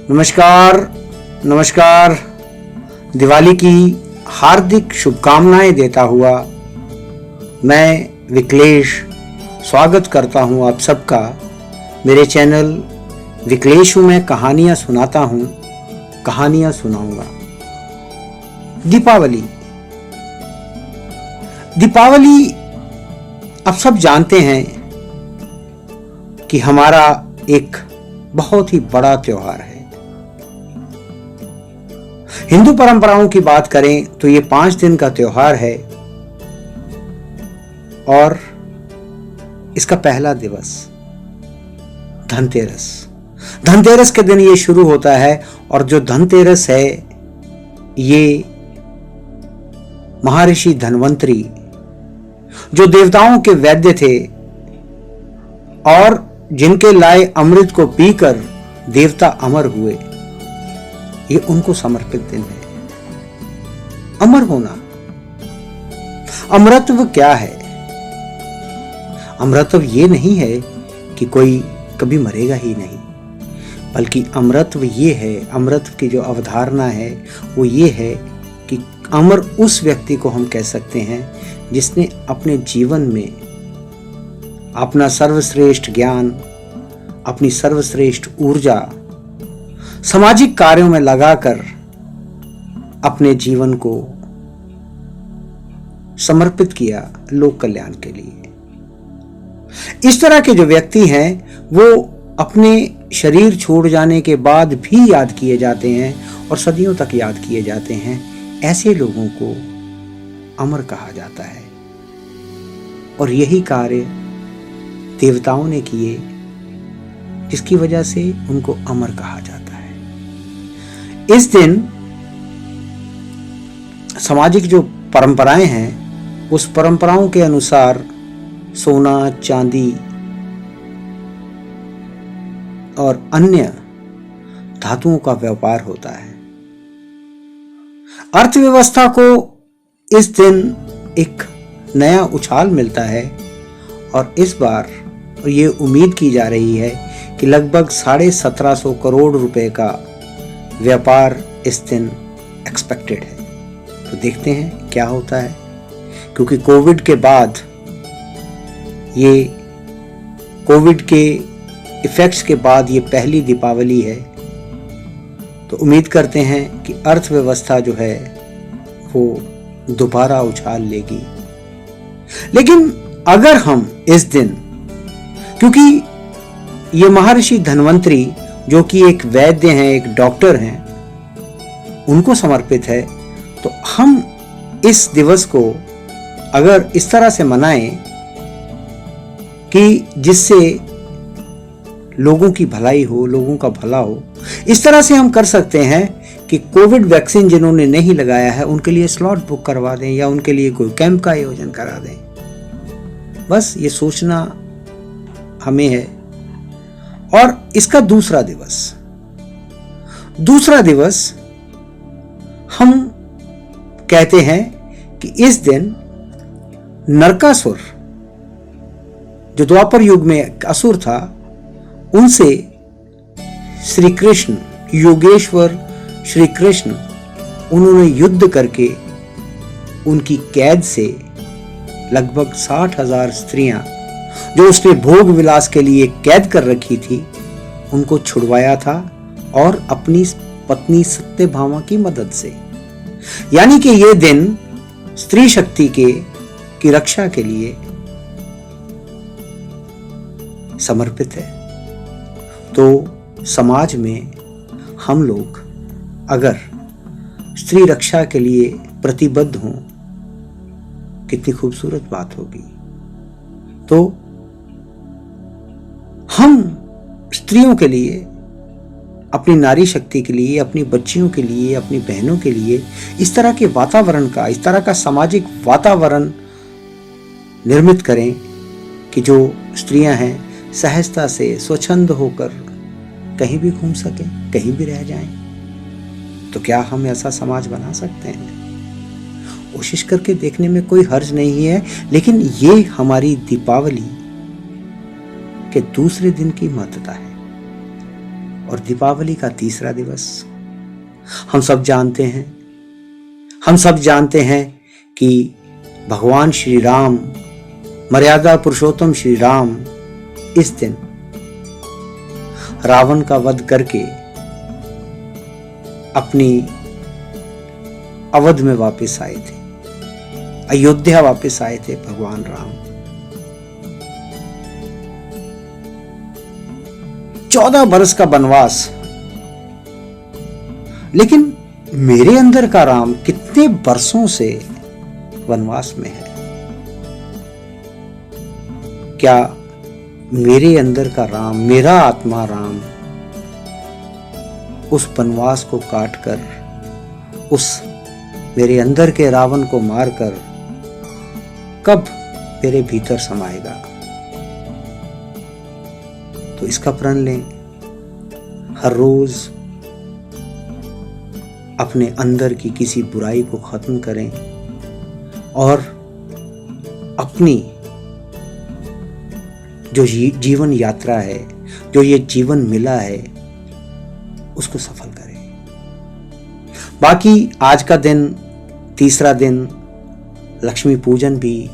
नमस्कार नमस्कार। दिवाली की हार्दिक शुभकामनाएं देता हुआ मैं विकलेश स्वागत करता हूं आप सबका मेरे चैनल विकलेश हूं। मैं कहानियां सुनाता हूं, कहानियां सुनाऊंगा। दीपावली आप सब जानते हैं कि हमारा एक बहुत ही बड़ा त्योहार है। हिंदू परंपराओं की बात करें तो ये 5 दिन का त्योहार है और इसका पहला दिवस धनतेरस के दिन ये शुरू होता है। और जो धनतेरस है ये महर्षि धन्वंतरी जो देवताओं के वैद्य थे और जिनके लाए अमृत को पीकर देवता अमर हुए, ये उनको समर्पित दिन है। अमर होना, अमरत्व क्या है? अमरत्व ये नहीं है कि कोई कभी मरेगा ही नहीं, बल्कि अमरत्व ये है, अमरत्व की जो अवधारणा है वो ये है कि अमर उस व्यक्ति को हम कह सकते हैं जिसने अपने जीवन में अपना सर्वश्रेष्ठ ज्ञान, अपनी सर्वश्रेष्ठ ऊर्जा सामाजिक कार्यों में लगाकर अपने जीवन को समर्पित किया लोक कल्याण के लिए। इस तरह के जो व्यक्ति हैं वो अपने शरीर छोड़ जाने के बाद भी याद किए जाते हैं और सदियों तक याद किए जाते हैं। ऐसे लोगों को अमर कहा जाता है और यही कार्य देवताओं ने किए जिसकी वजह से उनको अमर कहा जाता है। इस दिन सामाजिक जो परंपराएं हैं उस परंपराओं के अनुसार सोना, चांदी और अन्य धातुओं का व्यापार होता है। अर्थव्यवस्था को इस दिन एक नया उछाल मिलता है और इस बार ये उम्मीद की जा रही है कि लगभग 1750 करोड़ रुपए का व्यापार इस दिन एक्सपेक्टेड है। तो देखते हैं क्या होता है, क्योंकि कोविड के बाद, ये कोविड के इफेक्ट्स के बाद ये पहली दीपावली है। तो उम्मीद करते हैं कि अर्थव्यवस्था जो है वो दोबारा उछाल लेगी। लेकिन अगर हम इस दिन, क्योंकि ये महर्षि धन्वंतरी जो कि एक वैद्य हैं, एक डॉक्टर हैं, उनको समर्पित है, तो हम इस दिवस को अगर इस तरह से मनाएं कि जिससे लोगों की भलाई हो, लोगों का भला हो, इस तरह से हम कर सकते हैं कि कोविड वैक्सीन जिन्होंने नहीं लगाया है उनके लिए स्लॉट बुक करवा दें या उनके लिए कोई कैंप का आयोजन करा दें। बस ये सोचना हमें है। और इसका दूसरा दिवस हम कहते हैं कि इस दिन नरकासुर जो द्वापर युग में एक असुर था, उनसे श्री कृष्ण, योगेश्वर श्री कृष्ण, उन्होंने युद्ध करके उनकी कैद से लगभग 60,000 स्त्रियां जो उसने भोग विलास के लिए कैद कर रखी थी उनको छुड़वाया था और अपनी पत्नी सत्यभामा की मदद से। यानी कि ये दिन स्त्री शक्ति की रक्षा के लिए समर्पित है। तो समाज में हम लोग अगर स्त्री रक्षा के लिए प्रतिबद्ध हों, कितनी खूबसूरत बात होगी। तो हम स्त्रियों के लिए, अपनी नारी शक्ति के लिए, अपनी बच्चियों के लिए, अपनी बहनों के लिए इस तरह के वातावरण का, इस तरह का सामाजिक वातावरण निर्मित करें कि जो स्त्रियां हैं सहजता से, स्वच्छंद होकर कहीं भी घूम सकें, कहीं भी रह जाएं। तो क्या हम ऐसा समाज बना सकते हैं? कोशिश करके देखने में कोई हर्ज नहीं है। लेकिन ये हमारी दीपावली के दूसरे दिन की महत्ता है। और दीपावली का तीसरा दिवस। हम सब जानते हैं कि भगवान श्री राम, मर्यादा पुरुषोत्तम श्री राम, इस दिन रावण का वध करके अपनी अवध में वापस आए थे, अयोध्या वापस आए थे भगवान राम। 14 बरस का वनवास, लेकिन मेरे अंदर का राम कितने बरसों से वनवास में है? क्या मेरे अंदर का राम, मेरा आत्मा राम, उस वनवास को काटकर, उस मेरे अंदर के रावण को मारकर कब मेरे भीतर समाएगा? तो इसका प्रण लें। हर रोज अपने अंदर की किसी बुराई को खत्म करें और अपनी जो जीवन यात्रा है, जो ये जीवन मिला है, उसको सफल करें। बाकी आज का दिन, तीसरा दिन, लक्ष्मी पूजन भी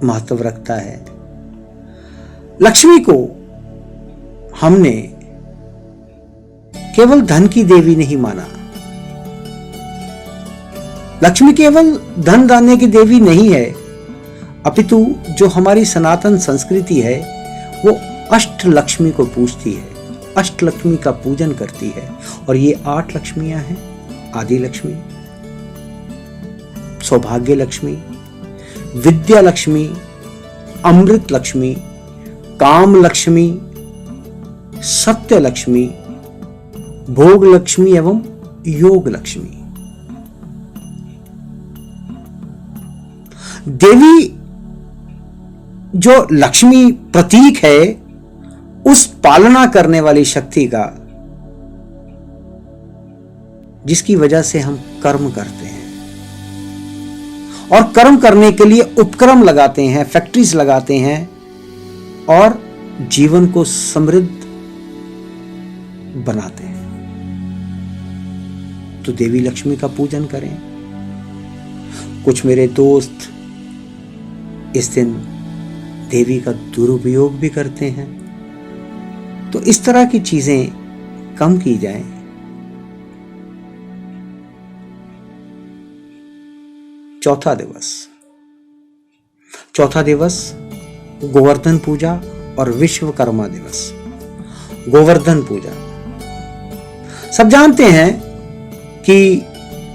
महत्व रखता है। लक्ष्मी को हमने केवल धन की देवी नहीं माना। लक्ष्मी केवल धन दाने की देवी नहीं है, अपितु जो हमारी सनातन संस्कृति है वो अष्ट लक्ष्मी को पूजती है, अष्ट लक्ष्मी का पूजन करती है। और ये 8 लक्ष्मियां हैं। आदि लक्ष्मी, सौभाग्य लक्ष्मी, विद्या लक्ष्मी, अमृत लक्ष्मी, काम लक्ष्मी, सत्य लक्ष्मी, भोग लक्ष्मी एवं योग लक्ष्मी। देवी जो लक्ष्मी प्रतीक है, उस पालना करने वाली शक्ति का, जिसकी वजह से हम कर्म करते हैं और कर्म करने के लिए उपक्रम लगाते हैं, फैक्ट्रीज लगाते हैं और जीवन को समृद्ध बनाते हैं। तो देवी लक्ष्मी का पूजन करें। कुछ मेरे दोस्त इस दिन देवी का दुरुपयोग भी करते हैं, तो इस तरह की चीजें कम की जाएं। चौथा दिवस गोवर्धन पूजा और विश्वकर्मा दिवस। गोवर्धन पूजा, सब जानते हैं कि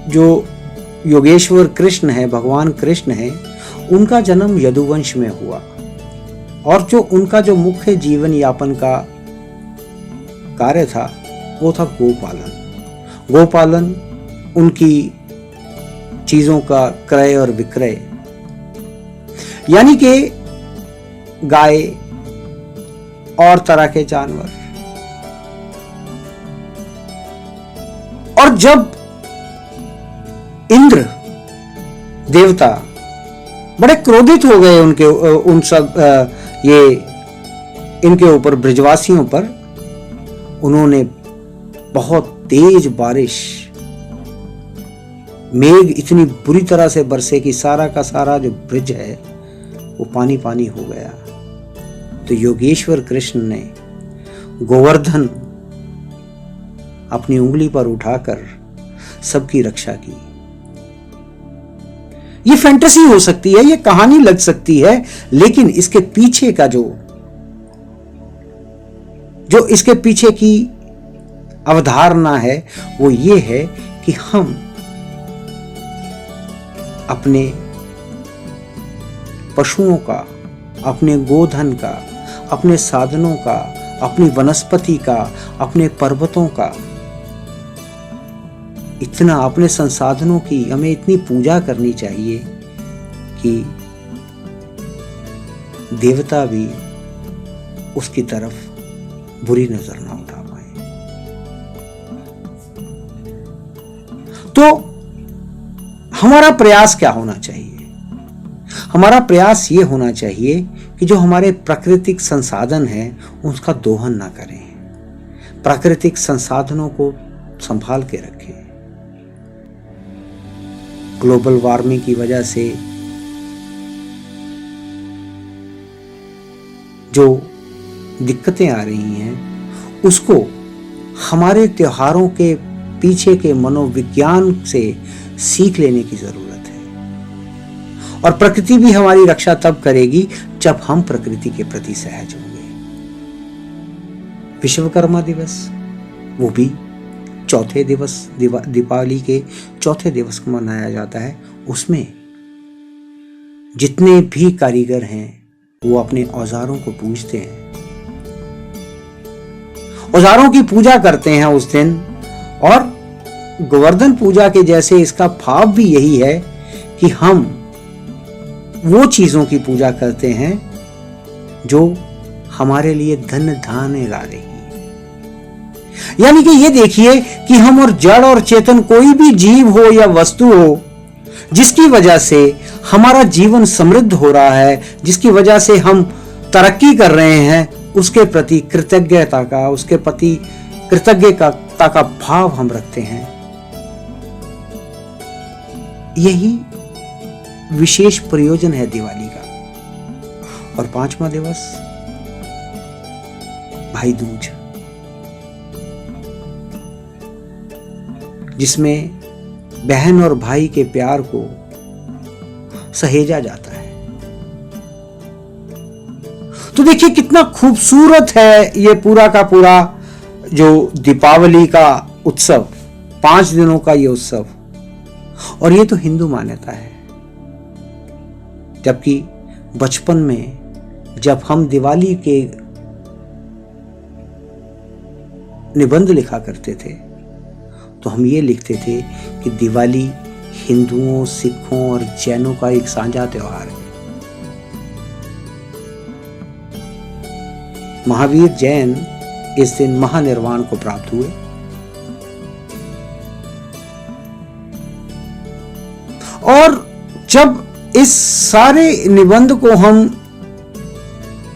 जो योगेश्वर कृष्ण है, भगवान कृष्ण है, उनका जन्म यदुवंश में हुआ और जो उनका जो मुख्य जीवन यापन का कार्य था वो था गोपालन, उनकी चीजों का क्रय और विक्रय, यानी कि गाय और तरह के जानवर। और जब इंद्र देवता बड़े क्रोधित हो गए उन सब इनके ऊपर, ब्रजवासियों पर, उन्होंने बहुत तेज बारिश, मेघ इतनी बुरी तरह से बरसे कि सारा का सारा जो ब्रिज है वो पानी पानी हो गया। तो योगेश्वर कृष्ण ने गोवर्धन अपनी उंगली पर उठाकर सबकी रक्षा की। ये फैंटेसी हो सकती है, ये कहानी लग सकती है, लेकिन इसके पीछे का जो इसके पीछे की अवधारणा है वो ये है कि हम अपने पशुओं का, अपने गोधन का, अपने साधनों का, अपनी वनस्पति का, अपने पर्वतों का, इतना अपने संसाधनों की हमें इतनी पूजा करनी चाहिए कि देवता भी उसकी तरफ बुरी नजर ना उठा पाए। तो हमारा प्रयास क्या होना चाहिए? हमारा प्रयास ये होना चाहिए कि जो हमारे प्राकृतिक संसाधन हैं उसका दोहन ना करें, प्राकृतिक संसाधनों को संभाल के रखें। ग्लोबल वार्मिंग की वजह से जो दिक्कतें आ रही हैं उसको हमारे त्योहारों के पीछे के मनोविज्ञान से सीख लेने की जरूरत है। और प्रकृति भी हमारी रक्षा तब करेगी जब हम प्रकृति के प्रति सहज होंगे। विश्वकर्मा दिवस वो भी चौथे दिवस, दीपावली के चौथे दिवस को मनाया जाता है। उसमें जितने भी कारीगर हैं वो अपने औजारों को पूजते हैं, औजारों की पूजा करते हैं उस दिन। और गोवर्धन पूजा के जैसे इसका भाव भी यही है कि हम वो चीजों की पूजा करते हैं जो हमारे लिए धन धान्य ला रही है। यानी कि ये देखिए कि हम और जड़ और चेतन कोई भी जीव हो या वस्तु हो जिसकी वजह से हमारा जीवन समृद्ध हो रहा है, जिसकी वजह से हम तरक्की कर रहे हैं, उसके प्रति कृतज्ञता का, उसके प्रति कृतज्ञता का भाव हम रखते हैं। यही विशेष प्रयोजन है दिवाली का। और पांचवा दिवस भाई दूज, जिसमें बहन और भाई के प्यार को सहेजा जाता है। तो देखिए कितना खूबसूरत है ये पूरा का पूरा जो दीपावली का उत्सव, 5 दिनों का ये उत्सव। और ये तो हिंदू मान्यता है। जबकि बचपन में जब हम दिवाली के निबंध लिखा करते थे तो हम ये लिखते थे कि दिवाली हिंदुओं, सिखों और जैनों का एक साझा त्योहार है। महावीर जैन इस दिन महानिर्वाण को प्राप्त हुए। और जब इस सारे निबंध को हम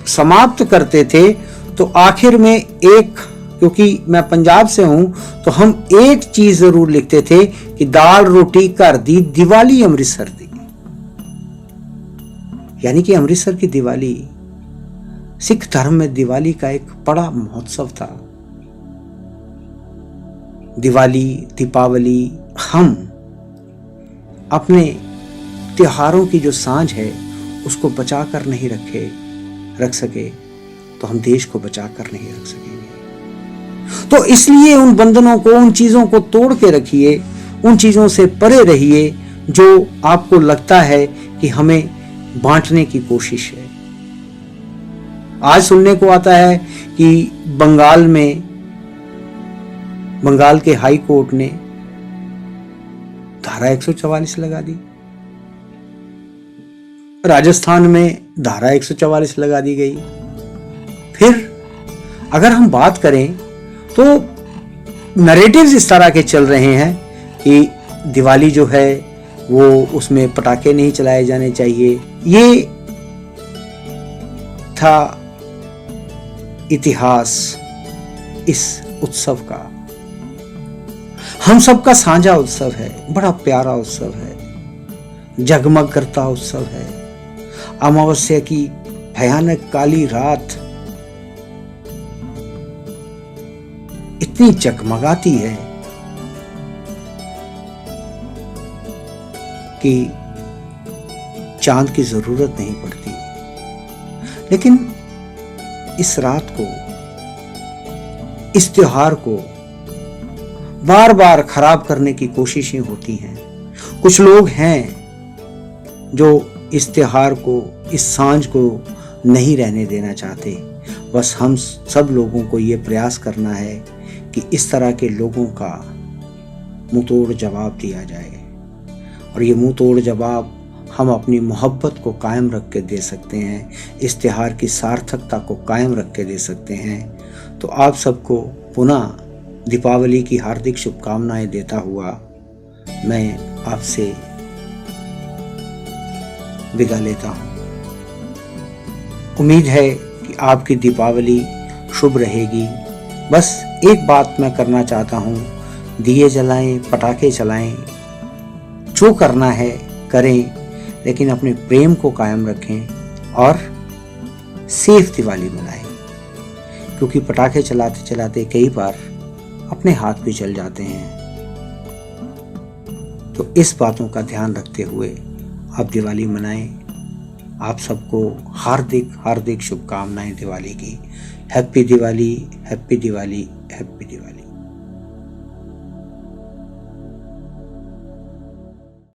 समाप्त करते थे तो आखिर में एक, क्योंकि मैं पंजाब से हूं तो हम एक चीज जरूर लिखते थे कि दाल रोटी घर दी, दिवाली अमृतसर दी। यानी कि अमृतसर की दिवाली, सिख धर्म में दिवाली का एक बड़ा महोत्सव था। दिवाली, दीपावली, हम अपने त्योहारों की जो सांझ है उसको बचाकर नहीं रख सके तो हम देश को बचाकर नहीं रख सकेंगे। तो इसलिए उन बंधनों को, उन चीजों को तोड़ के रखिए, उन चीजों से परे रहिए जो आपको लगता है कि हमें बांटने की कोशिश है। आज सुनने को आता है कि बंगाल के हाई कोर्ट ने धारा 144 लगा दी, राजस्थान में धारा 144 लगा दी गई। फिर अगर हम बात करें तो नैरेटिव्स इस तरह के चल रहे हैं कि दिवाली जो है वो उसमें पटाखे नहीं चलाए जाने चाहिए। ये था इतिहास इस उत्सव का। हम सबका साझा उत्सव है, बड़ा प्यारा उत्सव है, जगमग करता उत्सव है। अमावस्या की भयानक काली रात इतनी जगमगाती है कि चांद की जरूरत नहीं पड़ती। लेकिन इस रात को, इस त्योहार को बार बार खराब करने की कोशिशें होती हैं। कुछ लोग हैं जो इस त्योहार को, इस सांझ को नहीं रहने देना चाहते। बस हम सब लोगों को ये प्रयास करना है कि इस तरह के लोगों का मुंहतोड़ जवाब दिया जाए। और ये मुंहतोड़ जवाब हम अपनी मोहब्बत को कायम रख के दे सकते हैं, इस त्योहार की सार्थकता को कायम रख के दे सकते हैं। तो आप सबको पुनः दीपावली की हार्दिक शुभकामनाएं देता हुआ मैं आपसे विदा लेता हूं। उम्मीद है कि आपकी दीपावली शुभ रहेगी। बस एक बात मैं करना चाहता हूँ, दिए जलाएं, पटाखे चलाएं, जो करना है करें, लेकिन अपने प्रेम को कायम रखें और सेफ दिवाली मनाएं। क्योंकि पटाखे चलाते चलाते कई बार अपने हाथ भी जल जाते हैं। तो इस बातों का ध्यान रखते हुए आप दिवाली मनाएं। आप सबको हार्दिक हार्दिक शुभकामनाएं दिवाली की। Happy Diwali, happy Diwali, happy Diwali.